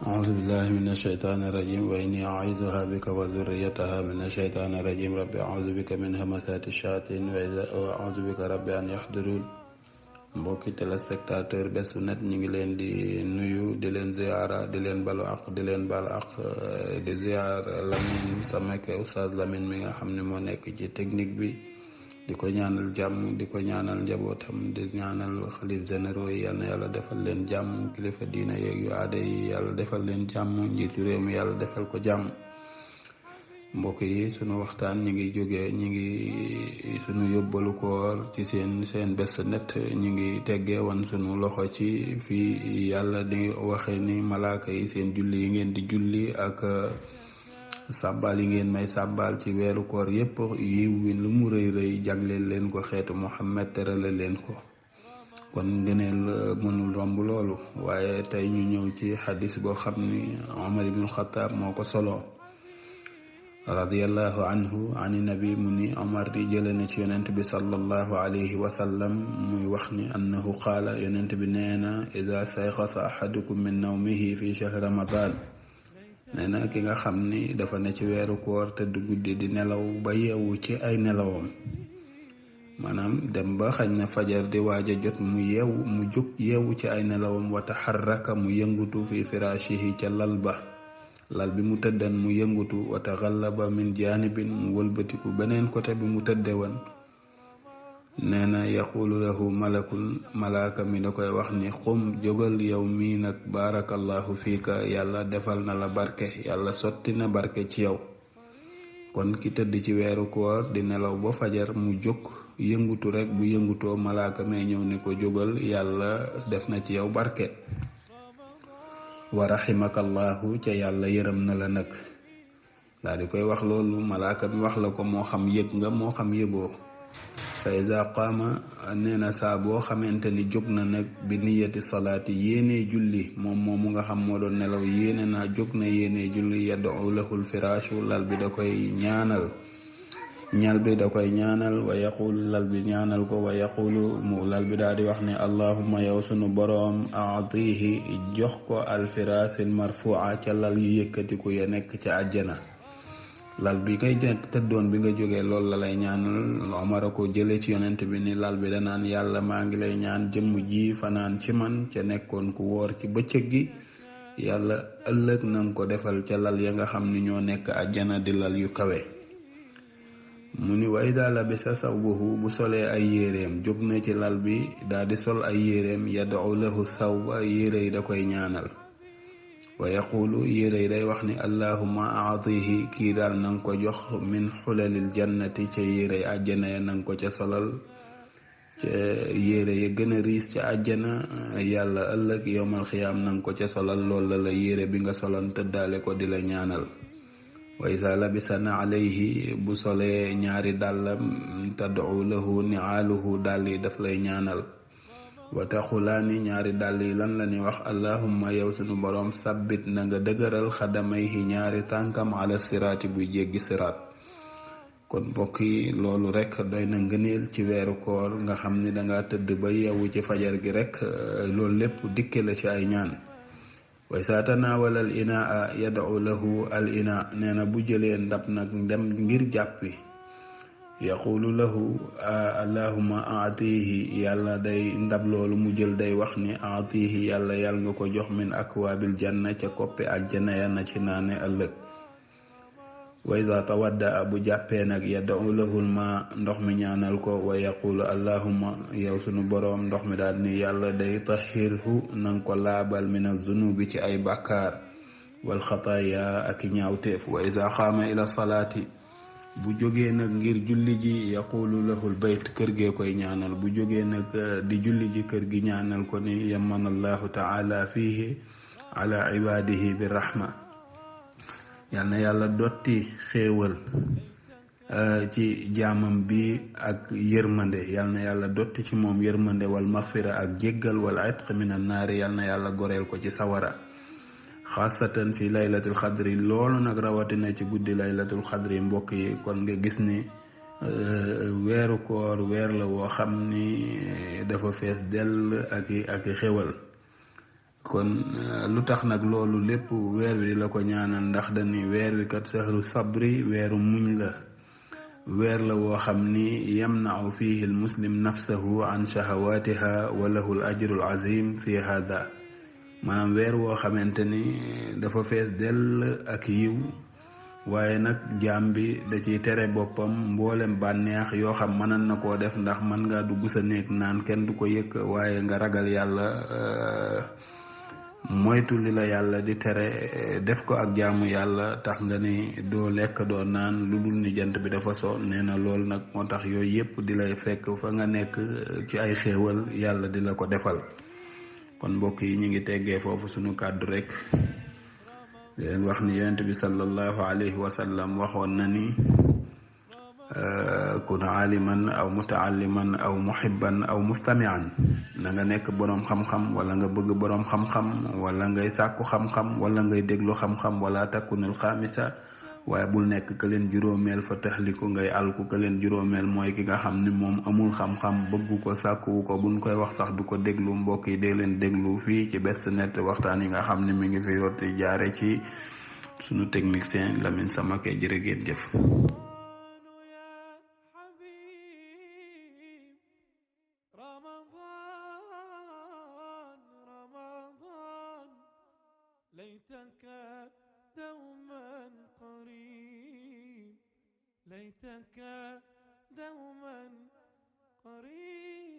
أعوذ بالله من الشيطان الرجيم وإني أعيذها بك وذريتها من الشيطان الرجيم ربي أعوذ بك من همسات الشياطين وأعوذ بك ربي أن يحضرون. mbokki téléspectateur Best Net ñu ngi leen di nuyu di leen ziara di leen balu ak di leen bal ak di ziar Lamine Samek Oustaz Lamine mi nga xam ne moo nekk ci technique bi di ko ñaanal jàmm di ko ñaanal njabootam di ñaanal xalif généraux yi yal na yàlla defal leen jàmm kilifa diina yeeg yu aada yi yàlla defal leen jàmm njiitu réew mi yàlla defal ko jàmm. mbokk yi sunu waxtaan ñi ngi sunu yóbbalu koor ci seen Best Net ñi ngi teggee wan sunu loxo ci fii yàlla di waxe ni malaaka yi seen julli yi ngeen di julli ak sàbbaal yi ngeen may sàbbaal ci weeru koor yépp yiw wi lu mu rëy rëy jagleel leen ko xeetu Muhammad terale leen ko kon ngëneel mënul romb loolu. waaye tey ñu ñëw ci xadis boo xam ni Omar ibn Khattab moo ko solo radiyallahu anhu ani nabi mu ni Omar di jële na ci yonent bi sallallahu alayhi wa sallam muy wax ni annahu qaala yonent bi nee na ida sayqasa ahadukum min nawmihi fi shahr ramadan nee na ki nga xam ni dafa ne ci weeru koor te du guddi di nelaw ba yeewu ci ay nelawam maanaam dem ba xañ na fajar di waaj a jot mu jóg yeewu ci ay nelawam wa taxarraka mu yëngutu fi firashihi ca lal bi mu tëddan mu yëngutu wa taxallaba min janibin mu wëlbatiku beneen côté bi mu tëdde woon nee na yaqulu lahu malaaka mi da koy wax ni xum jógal yow mii nag barakallahu fiika yàlla defal na la barke yàlla sotti na barke ci yow. kon ki tëdd ci weeru koor di nelaw ba fajar mu jóg yëngutu rek bu yëngutoo malaaka may ñëw ni ko jógal yàlla def na ci yow barke wa raximakallahu ca yàlla yërëm na la nag. daal di koy wax loolu malaaka mi wax la ko moo xam yëg nga moo xam yëgoo. fa iza qaama nee na saa boo xamante ni jóg na nag bi niyati salaati yéenee julli moom moomu nga xam moo doon nelaw yéene naa jóg na yéenee julli yad'u lahul firashu lal bi da koy ñaanal wa yaqulu lal bi ñaanal ko wa yaqulu mu lal bi daal di wax ne allahumma yow sunu boroom aatihi jox ko alfirasil marfua ca lal yu yëkkatiku ya nekk ca àjjana. lal bi ngay tëddoon bi nga jógee loolu la lay ñaanal. Omar ko jële ci yonent bi ni lal bi danaan yàlla maa ngi lay ñaan jëmm ji fanaan ci man ca nekkoon ku woor ci bëccëg gi yàlla ëllëg nanga ko defal ca lal ya nga xam ni ñoo nekk àjjana di lal yu kawe. mu ni wa ida labisa sawbuhu bu solee ay yéreem jóg na ci lal bi daal di sol ay yéreem yad'u lahu sawba yére yi da koy ñaanal wa yaqulu yére yi day wax ni allahumma aatihi kii daal nanga ko jox min xulalil jannati ca yére yi àjjana ya nanga ko ca solal ca yére ya gën a riis ca àjjana yàlla ëllëg yowmal xiyaam nanga ko ca solal loolu la yére bi nga solon tëddaale ko di la ñaanal. wa isa labisana alayhi bu solee ñaari dàllam tad'u lahu ni'aaluhu dàll yi daf lay ñaanal. wa taxulaani ñaari dàll yi lan la ñuy wax allahumma yow sunu boroom sabbit na nga dëgëral xadamayhi ñaari tànkam ala siraati buy jéggi siraat. kon mbokk yi loolu rek doy na ngëneel ci weeru koor nga xam ni danga tëdd ba yeewu ci fajar gi rek loolu lépp dikke la ci ay ñaan. wa isa tanawala al inaa yad'u lahu al ina nee na bu jëlee ndab nag dem ngir jàppi yaqulu lahu allahumma aatihi yàlla day ndab loolu mu jël day wax ni aatihi yàlla nga ko jox min akwaabil janna ca koppi aljana ya na ci naane ëllëg. wa iza tawadda bu jàppee nag yad'u lahul ma ndox mi ñaanal ko wa yaqulu allahumma yow sunu boroom ndox mi daal ni yàlla day tahirhu nanga ko laabal min az-zunubi ci ay bàkkaar wal xataaya ak ñaawteef. wa iza qaama ila salaati bu jógee nag ngir julli ji yaqulu lahul bayt kër gee koy ñaanal bu jógee nag di julli ji kër gi ñaanal ko ni yamana allahu taala fihi ala ibadihi bi rahma yal na yàlla dotti xéewal ci jaamam bi ak yërmande yal na yàlla dotti ci moom yërmande wal maxfira ak jéggal wal itq min an naari yal na yàlla goreel ko ci sawara. xaasatan fi laylatul xadri loolu nag rawatina ci guddi laylatul xadri mbokk yi kon nga gis ni weeru koor weer la woo xam ni dafa fees dell ak i xewal. kon lu tax nag loolu lépp weer wi di la ko ñaanal ndax dañuy weer wi kat sahru sabri weeru muñ la, weer la woo xam ni yamnau fihi almuslim nafsahu an shahawatiha wa lahu al ajru al azim fi hada. maanaam weer woo xamante ni dafa fees dell ak yiw, waaye nag jaam bi da ciy tere boppam mboolem bànneex yoo xam mënan na koo def, ndax mën ngaa dugg sa néeg naan kenn du ko yëkk, waaye nga ragal yàlla moytu li la yàlla di tere def ko ak jaamu yàlla tax nga ni doo lekk doo naan lu dul ni jant bi dafa so. nee na loolu nag moo tax yooyu yépp di lay fekk fa nga nekk ci ay xéewal yàlla di la ko defal. kon mbokk yi ñu ngi teggee foofu sunu kàddu rek di leen wax ni yonent bi sallallahu alayhi wa sallam waxoon na ni kun aliman aw mutaalliman aw muhibban aw mustamian. na nga nekk boroom xam-xam wala nga bëgg boroom xam-xam wala ngay sàkku xam-xam wala ngay déglu xam-xam wala takkunul xaamisa, waaye bul nekk ka leen juróomeel fa taxliku ngay alku. ka leen juróomeel mooy ki nga xam ni moom amul xam-xam, bëggu ko sàkkuwu ko, buñ koy wax sax du ko déglu. mbokk yi dee leen déglu fii ci Best Net waxtaan yi nga xam ne mi ngi fi rotti jaare ci sunu technicien Lamine Samake. jërë ngeen jëf. ليتك دوما قريب، ليتك دوما قريب.